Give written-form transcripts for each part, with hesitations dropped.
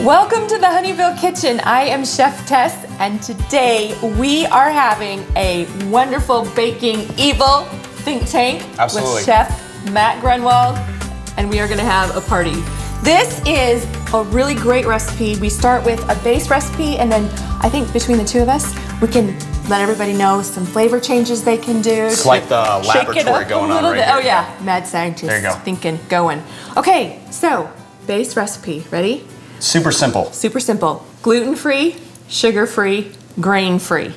Welcome to the Honeyville Kitchen. I am Chef Tess, and today we are having a wonderful baking evil think tank with Chef Matt Grunwald, and we are going to have a party. This is a really great recipe. We start with a base recipe, and then I think between the two of us, we can let everybody know some flavor changes they can do. It's like the laboratory going on right here. Oh yeah, mad scientist. There you go. Thinking, going. Okay, so base recipe, ready? Super simple. Super simple. Gluten-free, sugar-free, grain-free.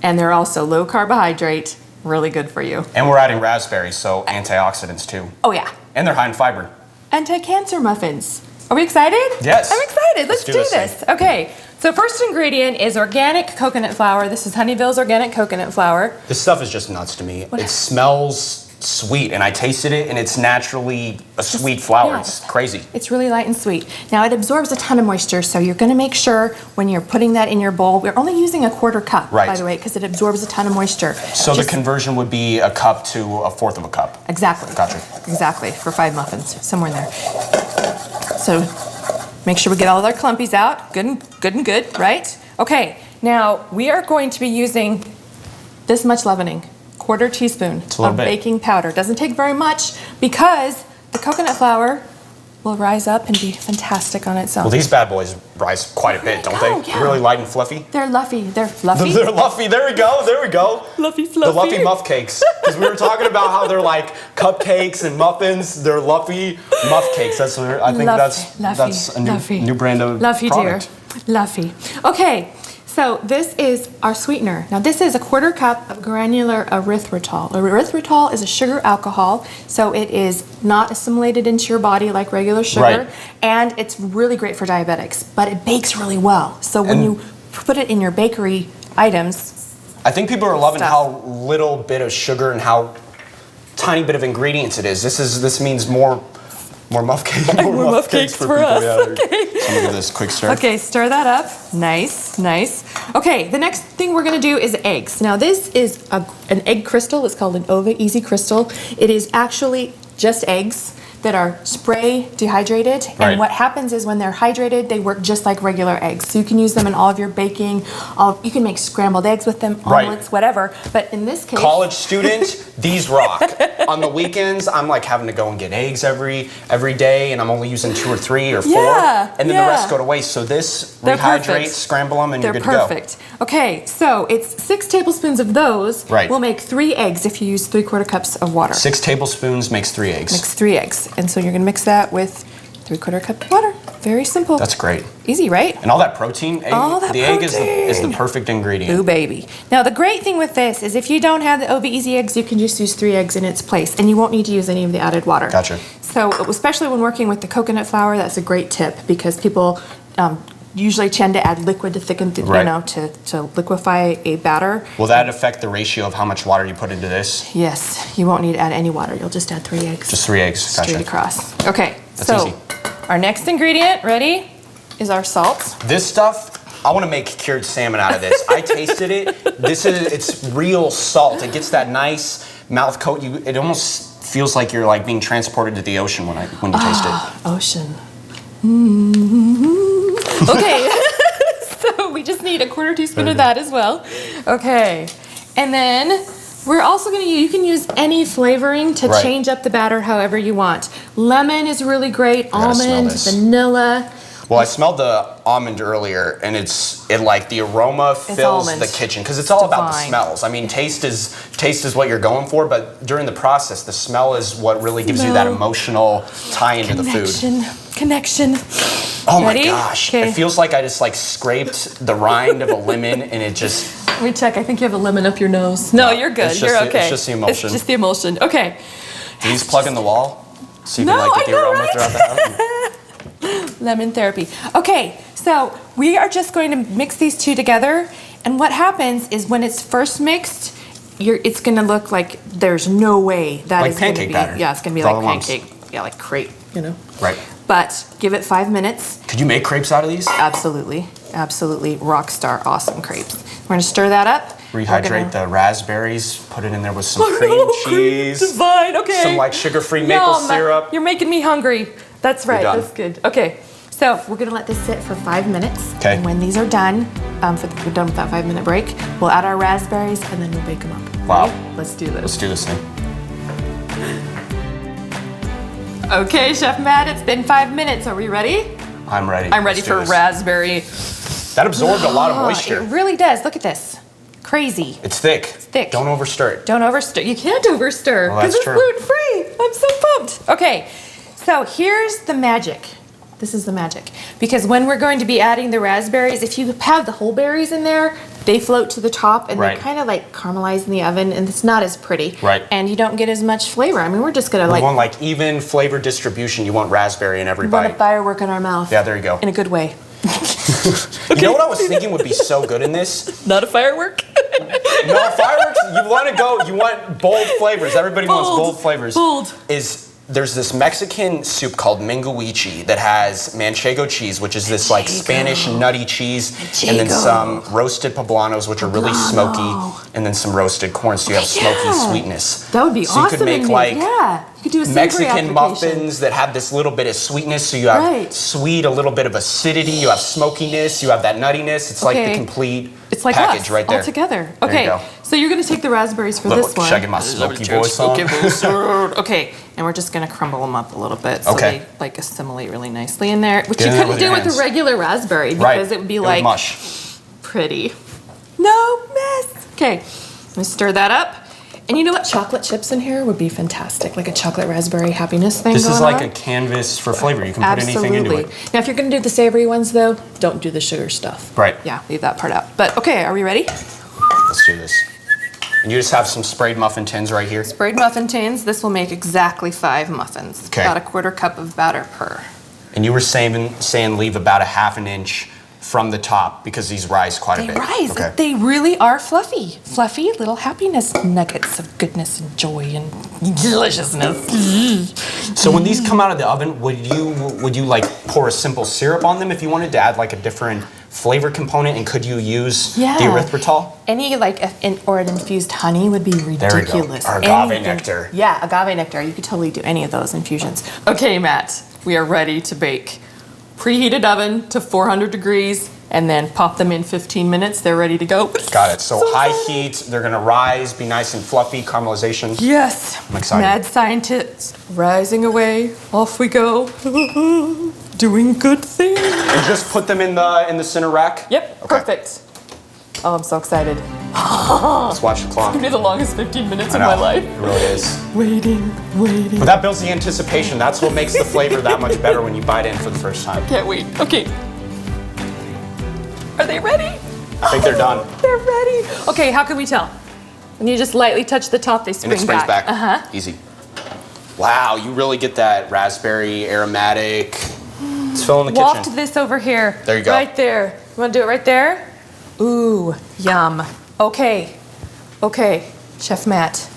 And they're also low carbohydrate, really good for you. And we're adding raspberries, so antioxidants too. Oh yeah. And they're high in fiber. Anti-cancer muffins. Are we excited? Yes. I'm excited. Let's do this. Okay. So first ingredient is organic coconut flour. This is Honeyville's organic coconut flour. This stuff is just nuts to me. It smells sweet, and I tasted it, and it's naturally a sweet flour. Yeah, it's crazy. It's really light and sweet. Now it absorbs a ton of moisture, so you're going to make sure when you're putting that in your bowl, we're only using a quarter cup, by the way, because it absorbs a ton of moisture. So the conversion would be a cup to a fourth of a cup. Exactly. Gotcha. Exactly, for 5 muffins, somewhere in there. So make sure we get all of our clumpies out. Good and good, right? Okay, now we are going to be using this much leavening. Quarter teaspoon of baking powder. Doesn't take very much because the coconut flour will rise up and be fantastic on its own. Well, these bad boys rise quite a bit, don't they? Yeah. Really light and fluffy. They're luffy. They're fluffy. They're luffy. There we go. There we go. Luffy, fluffy. The luffy muff cakes. Because we were talking about how they're like cupcakes and muffins. They're luffy muff cakes. That's what I think that's a new brand of Luffy product. Dear. Luffy. Okay. So this is our sweetener. Now this is a quarter cup of granular erythritol. Erythritol is a sugar alcohol, so it is not assimilated into your body like regular sugar, and it's really great for diabetics, but it bakes really well. So when you put it in your bakery items, I think people are loving how little bit of sugar and how tiny bit of ingredients it is. This means more muff cakes. More muff cakes for us. Yeah, okay. So give this quick stir. Okay, stir that up. Nice, nice. Okay, the next thing we're going to do is eggs. Now this is an egg crystal. It's called an Ova Easy Crystal. It is actually just eggs that are spray dehydrated, and what happens is when they're hydrated, they work just like regular eggs. So you can use them in all of your baking. You can make scrambled eggs with them, omelets, whatever. But in this case, college student, these rock. On the weekends, I'm like having to go and get eggs every day, and I'm only using 2 or 3 or 4, and then the rest go to waste. So this rehydrates, scramble them, and you're good to go. Perfect. Okay, so it's 6 tablespoons of those. Will make 3 eggs if you use 3/4 cups of water. 6 tablespoons makes 3 eggs. Makes 3 eggs. And so you're gonna mix that with 3/4 cup of water. Very simple. That's great. Easy, right? And all that protein. Egg is the perfect ingredient. Ooh, baby. Now the great thing with this is if you don't have the Ova Easy eggs, you can just use 3 eggs in its place, and you won't need to use any of the added water. Gotcha. So especially when working with the coconut flour, that's a great tip because people usually tend to add liquid to thicken, to liquefy a batter. Will that affect the ratio of how much water you put into this? Yes, you won't need to add any water. You'll just add 3 eggs. Just 3 eggs. Gotcha. Straight across. Okay, that's easy. Our next ingredient, ready, is our salt. This stuff, I want to make cured salmon out of this. I tasted it. It's real salt. It gets that nice mouth coat. It almost feels like you're like being transported to the ocean when you taste it. Ocean. Mm-hmm. Okay, so we just need a 1/4 teaspoon of that as well. Okay, and then we're also going to you can use any flavoring to change up the batter however you want. Lemon is really great, almond, vanilla. Well, I smelled the almond earlier, and the aroma fills the kitchen because it's all about the smells. I mean, taste is what you're going for, but during the process, the smell is what really gives you that emotional tie into the food. Connection. Oh my gosh! It feels like I just scraped the rind of a lemon, and it just. Let me check. I think you have a lemon up your nose. No, you're good. You're okay. It's just the emulsion. It's just the emulsion. Okay. Do these plug in the wall? So you can get the aroma throughout the house. Lemon therapy. Okay, so we are just going to mix these two together, and what happens is when it's first mixed, it's going to look like there's no way that is going to be. Batter. Yeah, it's going to be like pancake. Yeah, like crepe. Right. But give it 5 minutes. Could you make crepes out of these? Absolutely, absolutely. Rock star, awesome crepes. We're going to stir that up. Rehydrate the raspberries. Put it in there with some cream cheese. Divine. Okay. Some sugar-free maple syrup. You're making me hungry. That's right. That's good. Okay. So we're gonna let this sit for 5 minutes. Okay. And when these are done, we're done with that 5-minute break, we'll add our raspberries and then we'll bake them up. Wow. Ready? Let's do this. Let's do this thing. Okay, Chef Matt, it's been 5 minutes. Are we ready? I'm ready. I'm ready for raspberry. That absorbed a lot of moisture. It really does. Look at this. Crazy. It's thick. It's thick. Don't overstir it. Don't overstir. You can't overstir Well, because that's it's true. gluten-free. I'm so pumped. Okay, so here's the magic. This is the magic. Because when we're going to be adding the raspberries, if you have the whole berries in there, they float to the top and Right. they kind of like caramelize in the oven and it's not as pretty. Right. And you don't get as much flavor. I mean, we're just gonna You want like even flavor distribution. You want raspberry in every want a bite. firework in our mouth. Yeah, there you go. In a good way. You know what I was thinking would be so good in this? Not a firework? No, fireworks, you want to go, you want bold flavors. Everybody wants bold flavors. Bold. There's this Mexican soup called minguichi that has manchego cheese, which is this like Spanish nutty cheese, and then some roasted poblanos, which are really smoky, and then some roasted corn, so you have smoky sweetness. That would be so awesome. You could make like you could do a savory Mexican application. muffins that have this little bit of sweetness, so you have sweet, a little bit of acidity, you have smokiness, you have that nuttiness. It's like the complete package right there. All together. There Okay, you go. so you're gonna take the raspberries for Look, this one. should I get my smoky voice on? Okay, and we're just gonna crumble them up a little bit so they like assimilate really nicely in there, which Get you in there couldn't with do your with hands. a regular raspberry because it would be like mush. pretty. No mess. Okay, let me stir that up. And you know what? Chocolate chips in here would be fantastic, like a chocolate raspberry happiness thing. This is going like on. a canvas for flavor. You can put anything into it. Now, if you're gonna do the savory ones though, don't do the sugar stuff. Right. Yeah, leave that part out. But okay, are we ready? Let's do this. And you just have some sprayed muffin tins right here. Sprayed muffin tins. This will make exactly 5 muffins. Okay. About a 1/4 cup of batter per. And you were saying leave about a 1/2 inch from the top because these rise quite a bit. They rise. Okay. They really are fluffy. Fluffy little happiness nuggets of goodness and joy and deliciousness. So when these come out of the oven, would you like pour a simple syrup on them if you wanted to add like a different flavor component? And could you use the erythritol? Any or an infused honey would be ridiculous. There we go. Or agave nectar. Yeah, agave nectar. You could totally do any of those infusions. Okay, Matt, we are ready to bake. Preheated oven to 400 degrees and then pop them in 15 minutes. They're ready to go. Got it. So high heat, they're gonna rise, be nice and fluffy, caramelization. Yes. I'm excited. Mad scientists rising away. Off we go. Doing good things. And just put them in the center rack? Yep, Okay. perfect. Oh, I'm so excited. Let's watch the clock. It's gonna be the longest 15 minutes I of know, my life. It really is. Waiting. But that builds the anticipation. That's what makes the flavor that much better when you bite in for the first time. Can't wait. Okay. Are they ready? I think they're done. They're ready. Okay, how can we tell? When you just lightly touch the top, they spring And it springs back. Uh-huh. Easy. Wow, you really get that raspberry aromatic. It's filling the kitchen. Waft this over here. There you go. Right there. You want to do it right there? Ooh, yum. Okay. Okay, Chef Matt.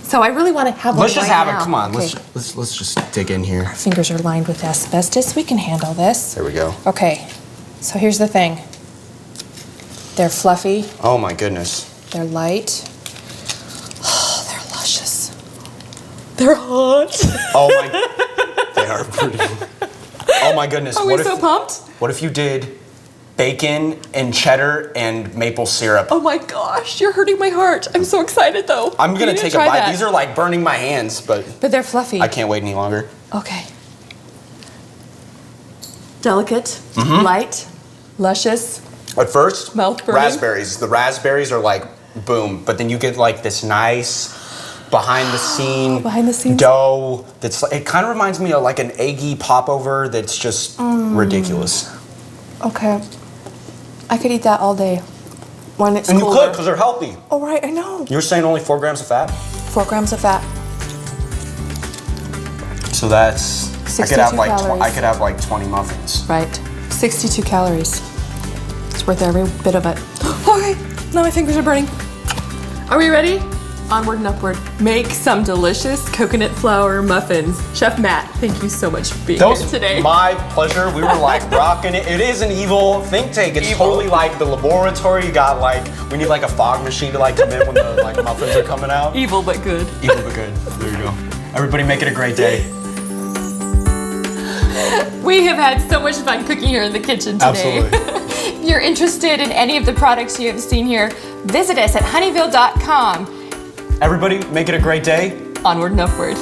So I really want to have one Let's just right have now. it. Come on. Okay. Let's just dig in here. Our fingers are lined with asbestos. We can handle this. There we go. Okay. So here's the thing. They're fluffy. Oh my goodness. They're light. Oh, they're luscious. They're hot. Oh my. They are pretty. Oh my goodness. Are we so pumped? What if you did bacon and cheddar and maple syrup? Oh my gosh, you're hurting my heart. I'm so excited though. I'm gonna take a try bite. that. These are like burning my hands, but But they're fluffy. I can't wait any longer. Okay. Delicate, light, luscious. At first, Mouth burning. raspberries. The raspberries are like boom, but then you get like this nice behind the scenes dough. That's it kind of reminds me of like an eggy popover. That's just ridiculous. Okay. I could eat that all day when it's And you colder. could because they're healthy. Oh right, I know. You were saying only 4 grams of fat. 4 grams of fat. So that's 62 calories. I could have like 20 muffins. Right. 62 calories. It's worth every bit of it. Okay. Now my fingers are burning. Are we ready? Onward and upward. Make some delicious coconut flour muffins. Chef Matt, thank you so much for being here today. My pleasure. We were like rocking it. It is an evil think tank. It's totally like the laboratory. You got like, we need like a fog machine to like come in when the like muffins are coming out. Evil but good. Evil but good. There you go. Everybody make it a great day. We We have had so much fun cooking here in the kitchen today. Absolutely. If you're interested in any of the products you have seen here, visit us at honeyville.com. Everybody, make it a great day. Onward and upward.